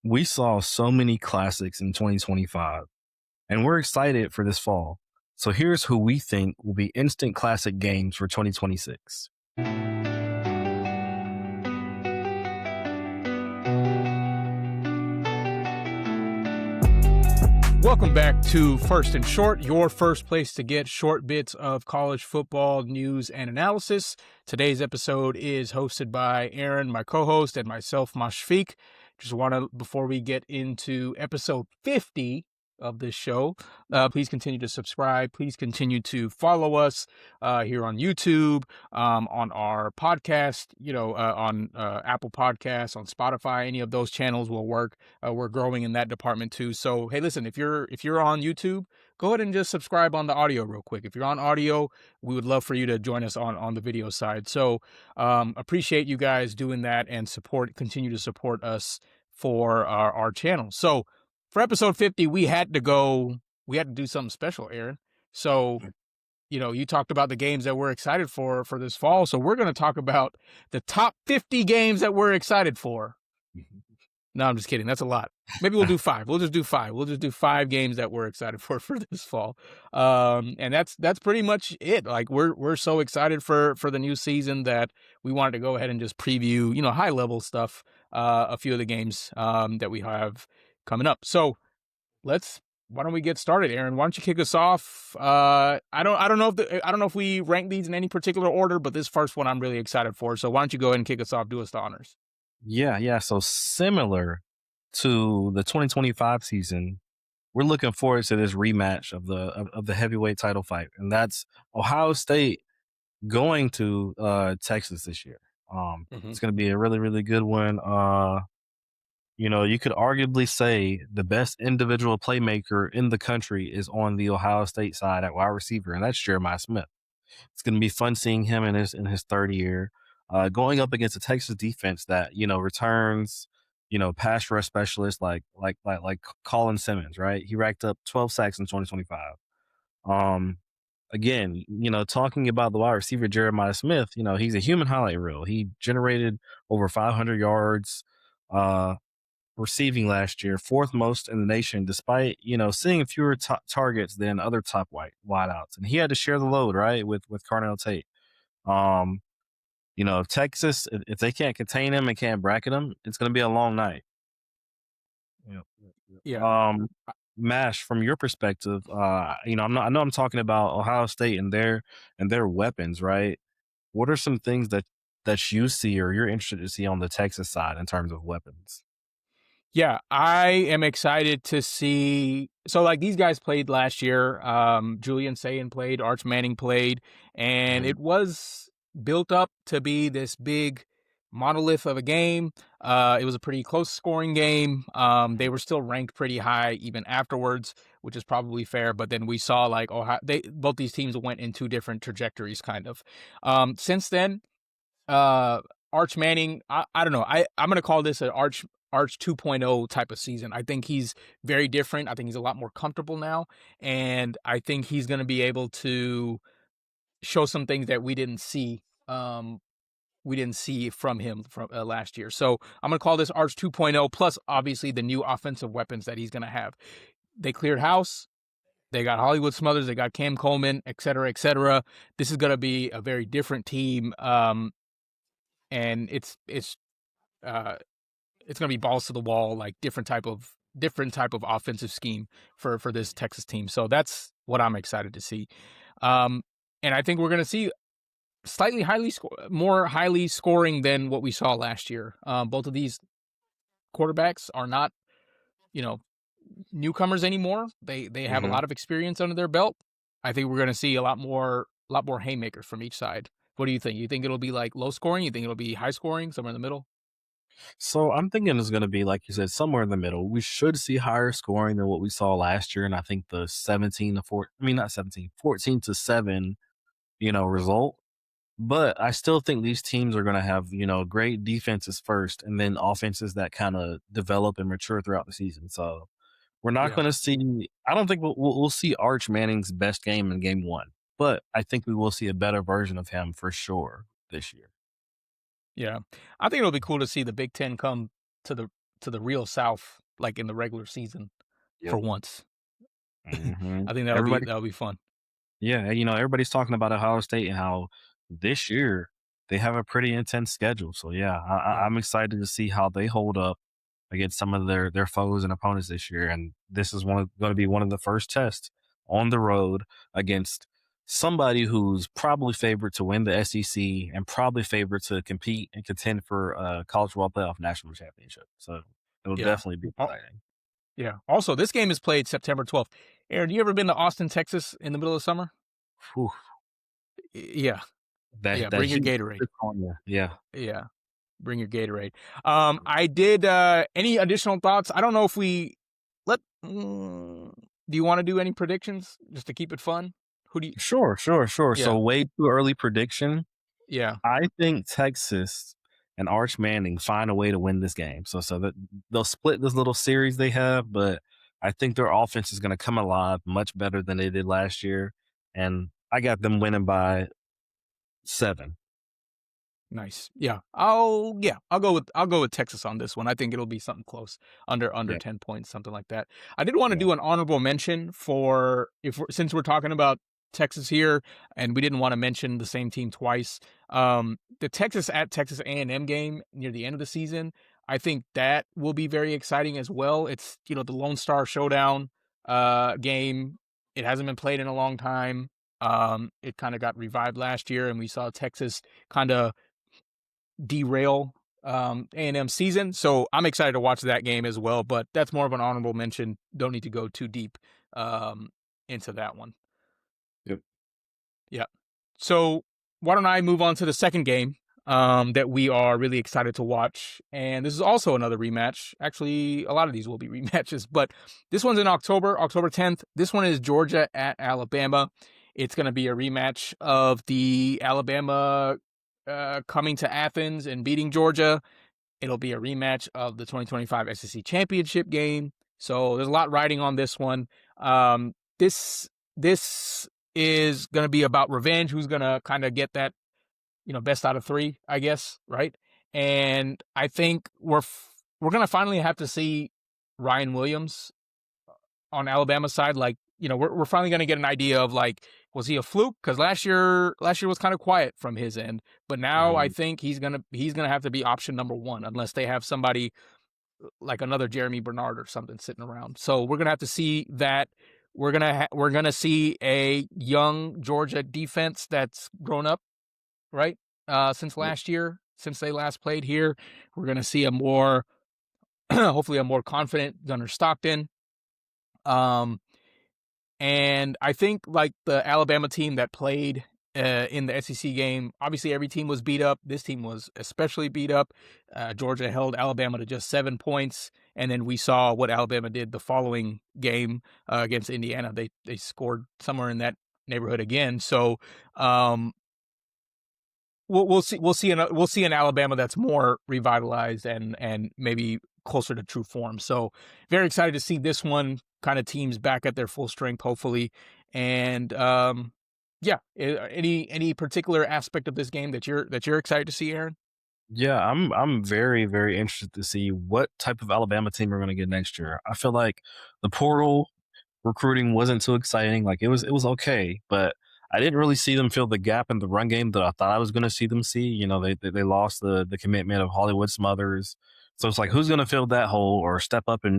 We saw so many classics in 2025, and we're excited for this fall. So here's who we think will be instant classic games for 2026. Welcome back to First and Short, your first place to get short bits of college football news and analysis. Today's episode is hosted by Aaron, my co-host, and myself, Mashfik. Just want to, before we get into episode 50 of this show, please continue to subscribe. Please continue to follow us here on YouTube, on our podcast, on Apple Podcasts, on Spotify. Any of those channels will work. We're growing in that department too. So, hey, listen, if you're on YouTube, go ahead and just subscribe on the audio real quick. If you're on audio, we would love for you to join us on the video side. So, appreciate you guys doing that and continue to support us for our channel. So, for episode 50, we had to do something special, Aaron. So, you talked about the games that we're excited for this fall. So we're going to talk about the top 50 games that we're excited for. No, I'm just kidding. That's a lot. Maybe we'll do 5. We'll just do 5. We'll just do 5 games that we're excited for this fall. And that's pretty much it. Like we're so excited for the new season that we wanted to go ahead and just preview, high level stuff, a few of the games that we have coming up. So why don't we get started, Aaron? Why don't you kick us off? I don't know if we rank these in any particular order, but this first one I'm really excited for. So why don't you go ahead and kick us off? Do us the honors. Yeah. So similar to the 2025 season, we're looking forward to this rematch of the heavyweight title fight, and that's Ohio State going to Texas this year. It's going to be a really, really good one. You could arguably say the best individual playmaker in the country is on the Ohio State side at wide receiver, and that's Jeremiah Smith. It's going to be fun seeing him in his third year, going up against a Texas defense that returns, pass rush specialists like Colin Simmons, right? He racked up 12 sacks in 2025. Again, talking about the wide receiver Jeremiah Smith, he's a human highlight reel. He generated over 500 yards. Receiving last year, 4th most in the nation, despite seeing fewer targets than other top wideouts, and he had to share the load right with Carnell Tate. Texas, if they can't contain him and can't bracket him, it's going to be a long night. Yeah. Mash, from your perspective, I know I'm talking about Ohio State and their weapons, right? What are some things that you see or you're interested to see on the Texas side in terms of weapons? Yeah, I am excited to see. So, like, these guys played last year. Julian Sayin played, Arch Manning played, and it was built up to be this big monolith of a game. It was a pretty close scoring game. They were still ranked pretty high even afterwards, which is probably fair. But then we saw both these teams went in 2 different trajectories, kind of. Since then, Arch Manning, I don't know. I'm going to call this an Arch 2.0 type of season. I think he's very different. I think he's a lot more comfortable now. And I think he's going to be able to show some things that we didn't see. From him from last year. So I'm going to call this Arch 2.0, plus obviously the new offensive weapons that he's going to have. They cleared house. They got Hollywood Smothers. They got Cam Coleman, et cetera, et cetera. This is going to be a very different team. And it's going to be balls to the wall, like different type of offensive scheme for this Texas team. So that's what I'm excited to see. And I think we're going to see slightly more highly scoring than what we saw last year. Both of these quarterbacks are not, newcomers anymore. They have a lot of experience under their belt. I think we're going to see a lot more haymakers from each side. What do you think? You think it'll be like low scoring? You think it'll be high scoring, somewhere in the middle? So I'm thinking it's going to be, like you said, somewhere in the middle. We should see higher scoring than what we saw last year. And I think the 14 to 7, result. But I still think these teams are going to have, great defenses first and then offenses that kind of develop and mature throughout the season. So we're not going to see, I don't think we'll see Arch Manning's best game in game 1, but I think we will see a better version of him for sure this year. Yeah. I think it'll be cool to see the Big Ten come to the to the real South, like in the regular season, for Yep. once. Hmm. I think Everybody, that'll be fun. yeah, everybody's talking about Ohio State and how this year they have a pretty intense schedule. So yeah, Yeah, I'm excited to see how they hold up against some of their foes and opponents this year. And this is going to be one of the first tests on the road against somebody who's probably favored to win the SEC and probably favored to compete and contend for a college football playoff national championship. So it'll yeah. definitely be Oh, exciting. yeah. Also, this game is played September 12th. Aaron, you ever been to Austin, Texas in the middle of summer? Whew, Yeah, yeah. that Bring your heat Gatorade. is on you. Yeah. Yeah, bring your Gatorade. I did. Any additional thoughts? I don't know if we let. Do you want to do any predictions just to keep it fun? Who do you? Sure, sure, sure. Yeah, So way too early prediction. yeah. I think Texas and Arch Manning find a way to win this game. So that they'll split this little series they have, but I think their offense is going to come alive much better than they did last year, and I got them winning by 7. Nice. Yeah. I'll go with Texas on this one. I think it'll be something close, under Yeah, 10 points, something like that. I did want to yeah, do an honorable mention for since we're talking about Texas here and we didn't want to mention the same team twice. The Texas at Texas A&M game near the end of the season, I think that will be very exciting as well. It's, the Lone Star Showdown game. It hasn't been played in a long time. It kind of got revived last year and we saw Texas kind of derail A&M season. So I'm excited to watch that game as well, but that's more of an honorable mention. Don't need to go too deep um, into that one. yep, Yeah. So why don't I move on to the second game that we are really excited to watch? And this is also another rematch. Actually, a lot of these will be rematches, but this one's in October 10th. This one is Georgia at Alabama. It's going to be a rematch of the Alabama coming to Athens and beating Georgia. It'll be a rematch of the 2025 SEC championship game. So there's a lot riding on this one. This is going to be about revenge. Who's going to kind of get that, best out of three, I guess, right? And I think we're going to finally have to see Ryan Williams on Alabama side. Like, we're finally going to get an idea of like, was he a fluke? Because last year was kind of quiet from his end, but now I mhm, think he's gonna have to be option number one unless they have somebody like another Jeremy Bernard or something sitting around. So we're gonna have to see that. We're gonna see a young Georgia defense that's grown up, right? Since yep, last year, since they last played here, we're gonna see a more, hopefully, a more confident Gunnar Stockton. Um, And I think like the Alabama team that played in the SEC game, obviously every team was beat up. This team was especially beat up. Georgia held Alabama to just 7 points, and then we saw what Alabama did the following game against Indiana. They scored somewhere in that neighborhood again. So um, we'll see an Alabama that's more revitalized and maybe closer to true form. So very excited to see this one kind of teams back at their full strength, hopefully. And yeah, any particular aspect of this game that you're excited to see, Aaron? yeah. I'm very very interested to see what type of Alabama team we're going to get next year. I feel like the portal recruiting wasn't too exciting. Like it was okay, but I didn't really see them fill the gap in the run game that I thought I was going to see them see. They lost the commitment of Hollywood Smothers, so it's like who's going to fill that hole or step up and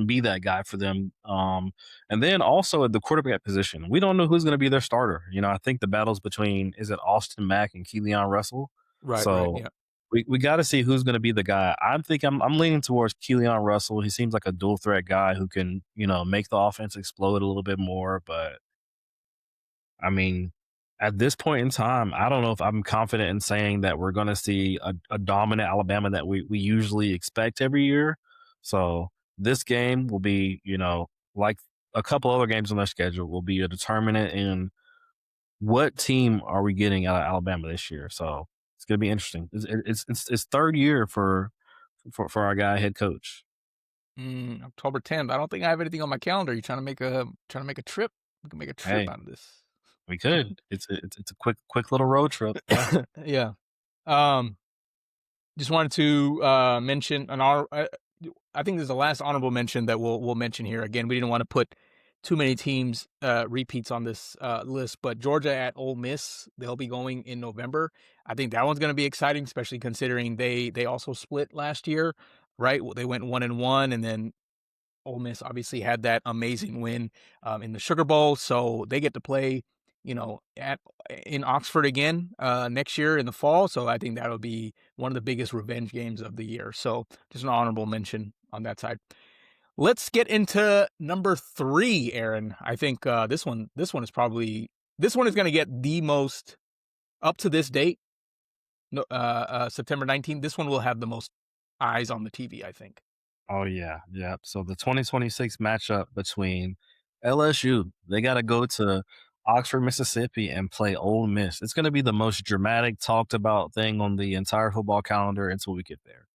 be that guy for them. And then also at the quarterback position, we don't know who's going to be their starter. I think the battles between is it Austin Mack and Keelan Russell. Right, So yeah. we got to see who's going to be the guy. I'm leaning towards Keelan Russell. He seems like a dual threat guy who can make the offense explode a little bit more. But I mean, at this point in time, I don't know if I'm confident in saying that we're going to see a dominant Alabama that we usually expect every year. So this game will be like a couple other games on their schedule will be a determinant in what team are we getting out of Alabama this year? So it's going to be interesting. It's third year for our guy head coach. October 10th. I don't think I have anything on my calendar. You trying to make a trip? We can make a trip Hey, out of this. we could. It's a quick little road trip. Yeah. Yeah. Um, just wanted to mention I think there's the last honorable mention that we'll mention here. Again, we didn't want to put too many teams repeats on this list, but Georgia at Ole Miss, they'll be going in November. I think that one's going to be exciting, especially considering they also split last year, right? They went 1-1, and then Ole Miss obviously had that amazing win in the Sugar Bowl, so they get to play, at in Oxford again next year in the fall. So I think that'll be one of the biggest revenge games of the year. So just an honorable mention on that side. Let's get into number 3, Aaron. I think this one is going to get the most up to this date. No, September 19th. This one will have the most eyes on the TV, I think. Oh yeah, yeah. So the 2026 matchup between LSU, they got to go to Oxford, Mississippi, and play Ole Miss. It's going to be the most dramatic, talked about thing on the entire football calendar until we get there.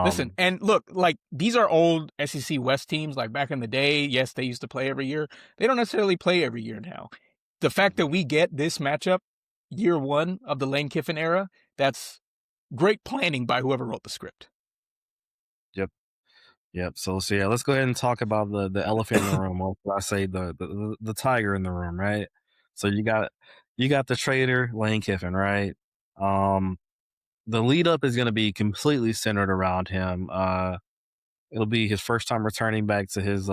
Listen, and look, like these are old SEC West teams. Like back in the day, yes, they used to play every year. They don't necessarily play every year now. The fact that we get this matchup year one of the Lane Kiffin era, that's great planning by whoever wrote the script. Yep, yep. So yeah, let's go ahead and talk about the elephant in the room. Or I say the tiger in the room, right? So you got the traitor Lane Kiffin, right? Um, the lead up is going to be completely centered around him. It'll be his first time returning back to his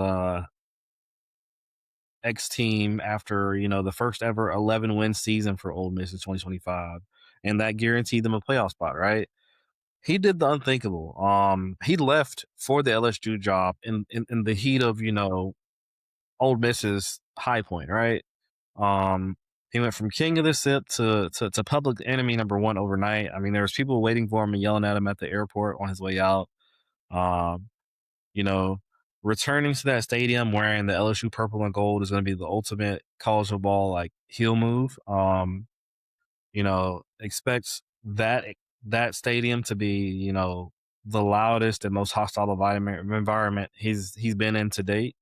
ex team after the first ever 11-win season for Ole Miss in 2025, and that guaranteed them a playoff spot. Right? He did the unthinkable. He left for the LSU job in the heat of Ole Miss's high point. Right? Um, he went from king of the SIP to public enemy number one overnight. I mean, there was people waiting for him and yelling at him at the airport on his way out. Um, you know, returning to that stadium wearing the LSU purple and gold is going to be the ultimate college football like heel move. Expects that stadium to be the loudest and most hostile environment he's been in to date.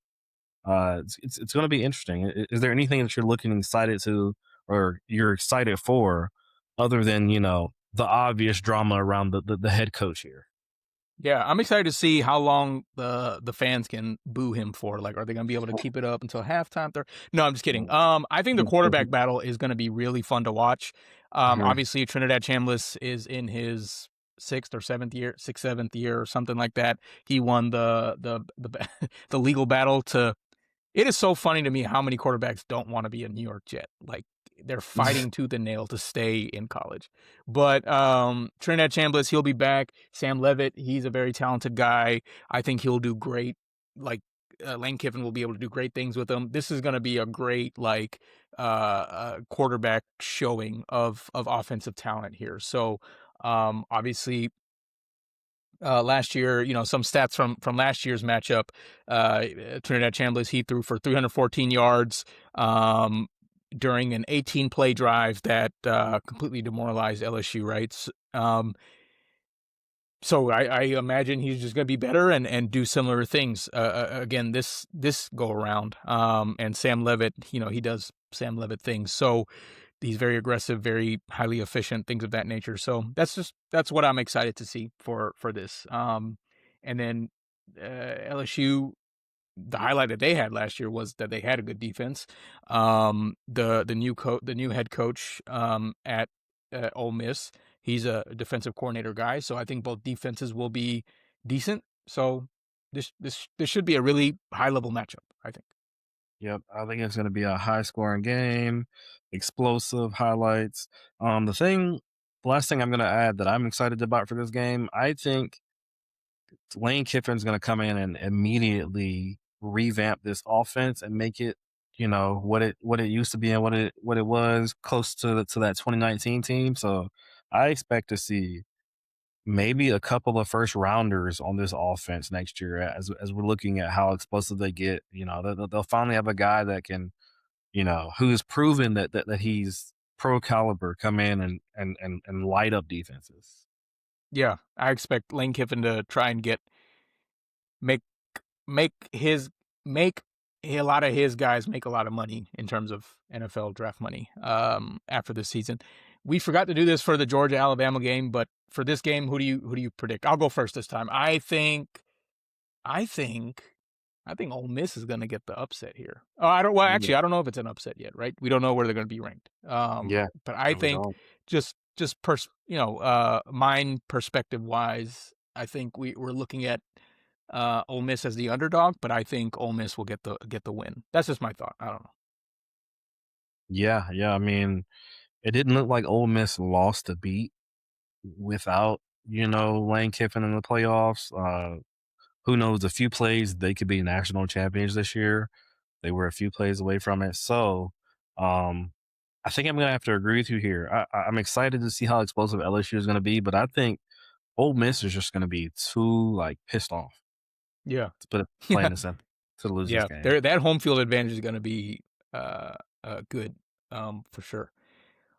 It's going to be interesting. Is there anything that you're looking excited to or you're excited for other than the obvious drama around the head coach here? Yeah, I'm excited to see how long the fans can boo him for. Like, are they going to be able to keep it up until halftime? No, I'm just kidding. I think the quarterback battle is going to be really fun to watch. Obviously, Trinidad Chambliss is in his sixth, seventh year, or something like that. He won the the legal battle to. It is so funny to me how many quarterbacks don't want to be a New York Jet. Like they're fighting tooth and nail to stay in college. But Trinidad Chambliss, he'll be back. Sam Levitt, he's a very talented guy. I think he'll do great. Like Lane Kiffin will be able to do great things with him. This is going to be a great quarterback showing of offensive talent here. So obviously last year, some stats from last year's matchup, Trinidad Chambliss, he threw for 314 yards during an 18-play drive that completely demoralized LSU, right? So I imagine he's just going to be better and do similar things again this go around. And Sam Levitt, he does Sam Levitt things. So he's very aggressive, very highly efficient, things of that nature. So that's what I'm excited to see for this. And then LSU, the highlight that they had last year was that they had a good defense. The new head coach at Ole Miss, he's a defensive coordinator guy. So I think both defenses will be decent. So this should be a really high level matchup, I think. Yep, I think it's going to be a high scoring game, explosive highlights. The last thing I'm going to add that I'm excited about for this game, I think Lane Kiffin's going to come in and immediately revamp this offense and make it, what it used to be and what it was close to that 2019 team. So I expect to see maybe a couple of first rounders on this offense next year as we're looking at how explosive they get. They'll finally have a guy that can, who's proven that he's pro caliber come in and light up defenses. Yeah, I expect Lane Kiffin to try and make make a lot of his guys make a lot of money in terms of NFL draft money after this season. We forgot to do this for the Georgia Alabama game, but for this game, who do you predict? I'll go first this time. I think I think I think Ole Miss is gonna get the upset here. Oh, I don't well, Yeah, actually, I don't know if it's an upset yet, right? We don't know where they're gonna be ranked. yeah, But I and we think don't. mind perspective wise, I think we're looking at Ole Miss as the underdog, but I think Ole Miss will get the win. That's just my thought. I don't know. Yeah, yeah. I mean, it didn't look like Ole Miss lost a beat without Lane Kiffin in the playoffs. Who knows? A few plays they could be national champions this year. They were a few plays away from it. So, um, I think I'm gonna have to agree with you here. I'm excited to see how explosive LSU is gonna be, but I think Ole Miss is just gonna be too like pissed off Yeah. to put it plain Yeah. and simple to lose this Yeah. game. There that home field advantage is gonna be uh good for sure.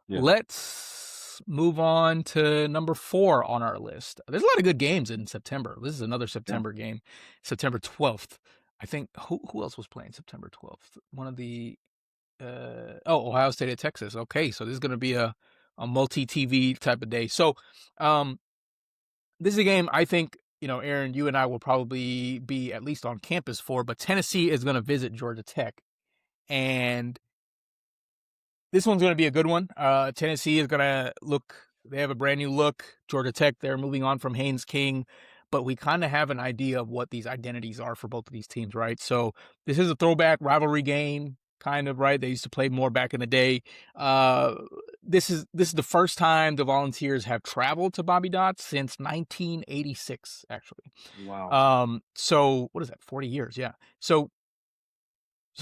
Yeah, Let's move on to number 4 on our list. There's a lot of good games in September. This is another yeah. September game, September 12th. I think who else was playing September 12th? One of the Ohio State at Texas. Okay, so this is going to be a multi-TV type of day. So, um this is a game I think, Aaron, you and I will probably be at least on campus for, but Tennessee is going to visit Georgia Tech. And this one's going to be a good one. Tennessee is going to they have a brand new look. Georgia Tech, they're moving on from Haynes King, but we kind of have an idea of what these identities are for both of these teams, right? So this is a throwback rivalry game, kind of, right? They used to play more back in the day. This is the first time the Volunteers have traveled to Bobby Dots since 1986, actually. Wow. So what is that? 40 years, yeah. So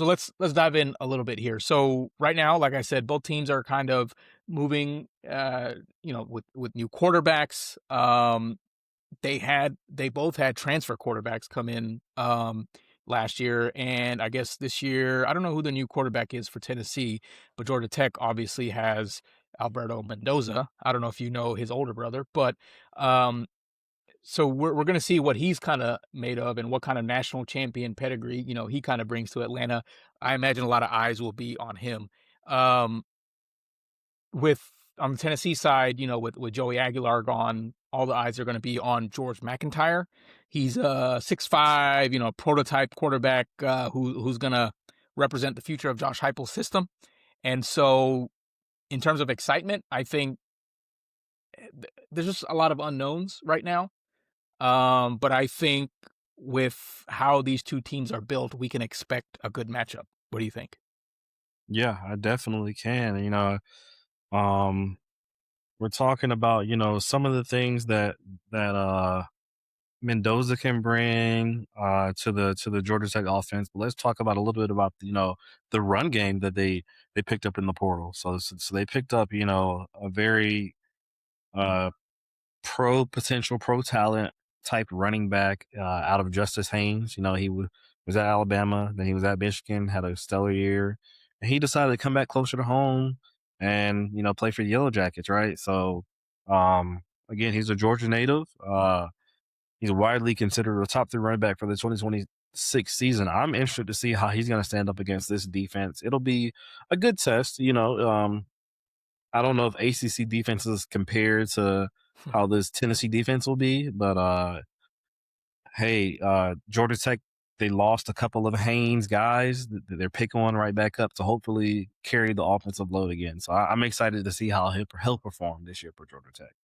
let's dive in a little bit here. So right now, like I said, both teams are kind of moving, with new quarterbacks. They both had transfer quarterbacks come in last year, and I guess this year I don't know who the new quarterback is for Tennessee, but Georgia Tech obviously has Alberto Mendoza. I don't know if you know his older brother, but um, so we're going to see what he's kind of made of and what kind of national champion pedigree he kind of brings to Atlanta. I imagine a lot of eyes will be on him. Um, with on the Tennessee side, with Joey Aguilar gone, all the eyes are going to be on George McIntyre. He's a 6'5", prototype quarterback who's going to represent the future of Josh Heupel's system. And so, in terms of excitement, I think there's just a lot of unknowns right now. But I think with how these two teams are built, we can expect a good matchup. What do you think? Yeah, I definitely can. Um, we're talking about, some of the things that Mendoza can bring to the Georgia Tech offense. But let's talk about a little bit about the run game that they picked up in the portal. So they picked up a very uh potential pro talent type running back out of Justice Haynes. Was at Alabama, then he was at Michigan, had a stellar year, and he decided to come back closer to home and play for the Yellow Jackets, right? So again, he's a Georgia native. He's widely considered a top 3 running back for the 2026 season. I'm interested to see how he's going to stand up against this defense. It'll be a good test. I don't know if ACC defenses compare to how this Tennessee defense will be, but hey, Georgia Tech, they lost a couple of Haynes guys. They're picking one right back up to hopefully carry the offensive load again. So I'm excited to see how he'll perform this year for Georgia Tech.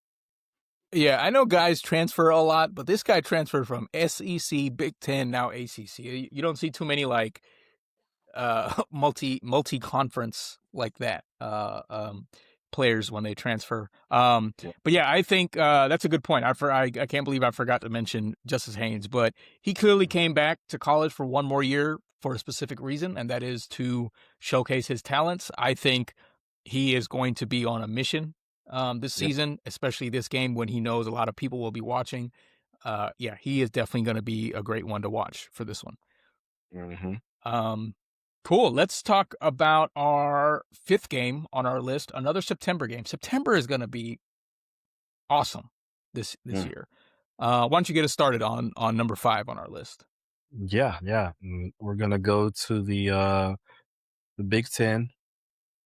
Yeah, I know guys transfer a lot, but this guy transferred from SEC, Big Ten, now ACC. You don't see too many like multi conference like that players when they transfer. Yeah. But yeah, I think that's a good point. I can't believe I forgot to mention Justice Haynes, but he clearly came back to college for one more year for a specific reason, and that is to showcase his talents. I think he is going to be on a mission this Yeah. season, especially this game when he knows a lot of people will be watching. Yeah, he is definitely going to be a great one to watch for this one. Mm-hmm. Um, cool. Let's talk about our 5th game on our list. Another September game. September is going to be awesome this year. Why don't you get us started on number 5 on our list? Yeah, yeah. We're gonna go to the Big Ten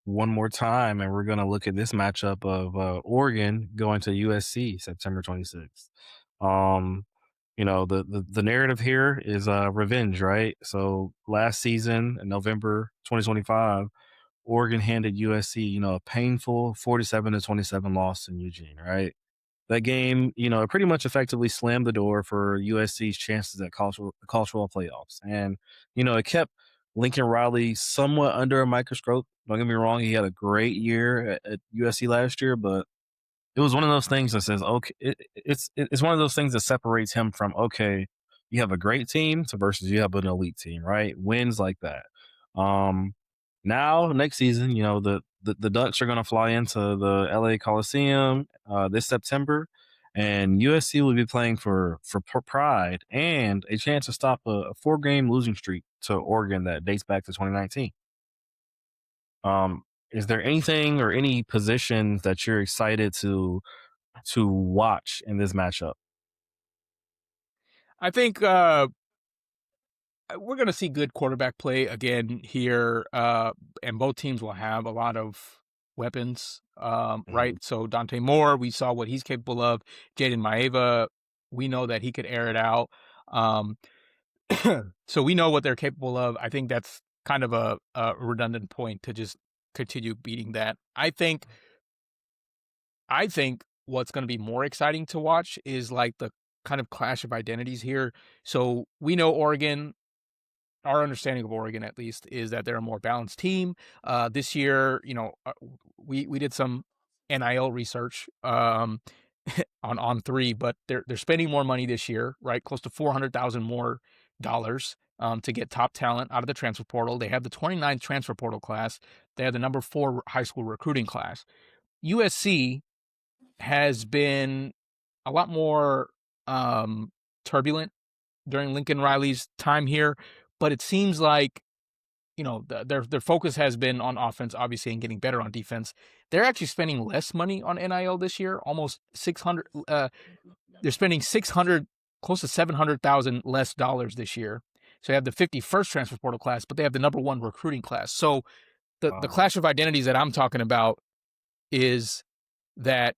one more time, and we're gonna look at this matchup of Oregon going to USC September 26th. Um, the narrative here is revenge, right? So last season in November 2025, Oregon handed USC, a painful 47-27 loss in Eugene, right? That game, it pretty much effectively slammed the door for USC's chances at cultural playoffs. And, it kept Lincoln Riley somewhat under a microscope. Don't get me wrong, he had a great year at USC last year, but it was one of those things that says, okay, it's one of those things that separates him from, okay, you have a great team to versus you have an elite team, right? Wins like that. Um, Now next season, the Ducks are going to fly into the LA Coliseum this September, and USC will be playing for pride and a chance to stop a 4-game losing streak to Oregon that dates back to 2019. Um, is there anything or any positions that you're excited to watch in this matchup? I think we're going to see good quarterback play again here, and both teams will have a lot of weapons, right? Mhm. So Dante Moore, we saw what he's capable of. Jaden Maeva, we know that he could air it out. Um, so we know what they're capable of. I think that's kind of a redundant point to just continue beating that. I think what's going to be more exciting to watch is like the kind of clash of identities here. So we know Oregon, our understanding of Oregon at least is that they're a more balanced team. This year, we did some NIL research on three, but they're spending more money this year, right? Close to $400,000 more dollars to get top talent out of the transfer portal. They have the 29th transfer portal class. They have the number 4 high school recruiting class. USC has been a lot more turbulent during Lincoln Riley's time here, but it seems like their focus has been on offense, obviously, and getting better on defense. They're actually spending less money on NIL this year, almost 600. They're spending 600, close to 700,000 less dollars this year. So they have the 51st transfer portal class, but they have the number 1 recruiting class. So the Um, clash of identities that I'm talking about is that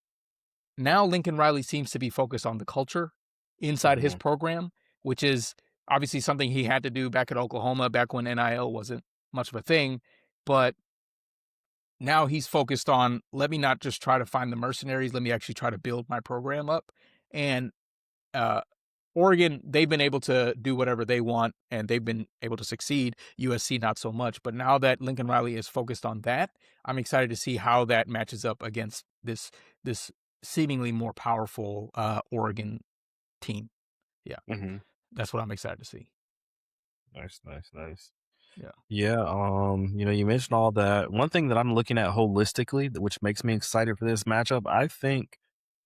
now Lincoln Riley seems to be focused on the culture inside his mhm, program, which is obviously something he had to do back at Oklahoma, back when NIL wasn't much of a thing. But now he's focused on, let me not just try to find the mercenaries, let me actually try to build my program up. And uh, Oregon, they've been able to do whatever they want and they've been able to succeed. USC, not so much. But now that Lincoln Riley is focused on that, I'm excited to see how that matches up against this seemingly more powerful Oregon team. Yeah, mhm. that's what I'm excited to see. Nice, nice, nice. Yeah. Yeah, you mentioned all that. One thing that I'm looking at holistically, which makes me excited for this matchup, I think,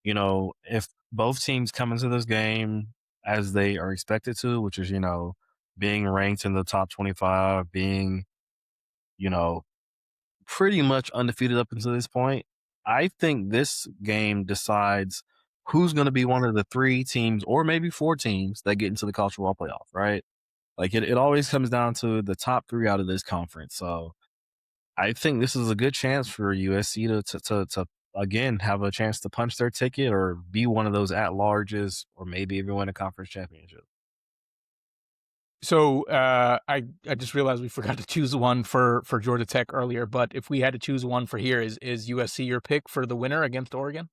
if both teams come into this game as they are expected to, which is, being ranked in the top 25, being, you know, pretty much undefeated up until this point, I think this game decides who's going to be one of the 3 teams or maybe 4 teams that get into the college football playoff, right? Like it always comes down to the top 3 out of this conference. So I think this is a good chance for USC to again have a chance to punch their ticket or be one of those at larges or maybe even win a conference championship. So I just realized we forgot to choose one for Georgia Tech earlier. But if we had to choose one for here, is USC your pick for the winner against Oregon?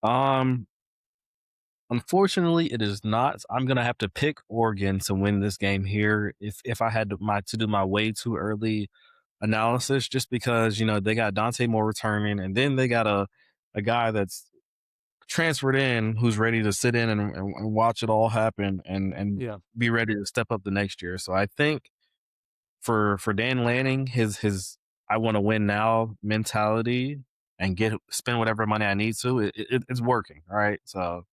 Um, Unfortunately, it is not. I'm gonna have to pick Oregon to win this game here. If I had to do my way too early analysis, just because they got Dante Moore returning, and then they got a guy that's transferred in who's ready to sit in and watch it all happen and Yeah. be ready to step up the next year. So I think for Dan Lanning, his I want to win now mentality and spend whatever money I need to, it's working. All right. So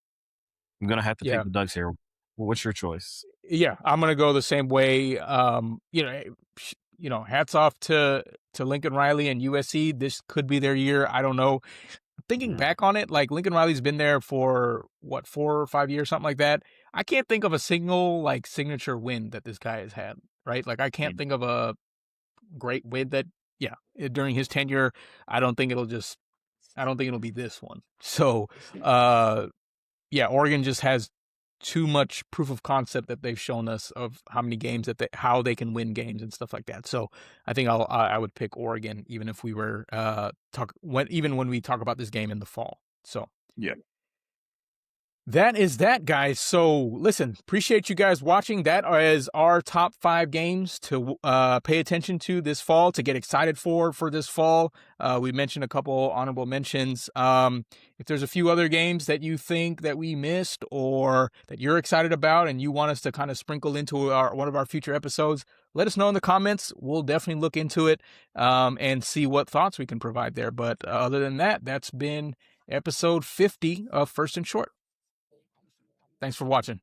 I'm gonna have to take Yeah. the Ducks here. What's your choice? Yeah, I'm gonna go the same way. Hats off to Lincoln Riley and USC. This could be their year. I don't know. Thinking Mhm. back on it, like Lincoln Riley's been there for what, 4 or 5 years, something like that. I can't think of a single like signature win that this guy has had. Right? Like I can't think of a great win that. Yeah, during his tenure, I don't think it'll just. I don't think it'll be this one. So, yeah, Oregon just has too much proof of concept that they've shown us of how many games how they can win games and stuff like that. So I think I would pick Oregon, even if we were even when we talk about this game in the fall. So yeah. That is that, guys. So listen, appreciate you guys watching. That is our top 5 games to pay attention to this fall, to get excited for this fall. We mentioned a couple honorable mentions. If there's a few other games that you think that we missed or that you're excited about and you want us to kind of sprinkle into one of our future episodes, let us know in the comments. We'll definitely look into it and see what thoughts we can provide there. But other than that, that's been episode 50 of First and Short. Thanks for watching.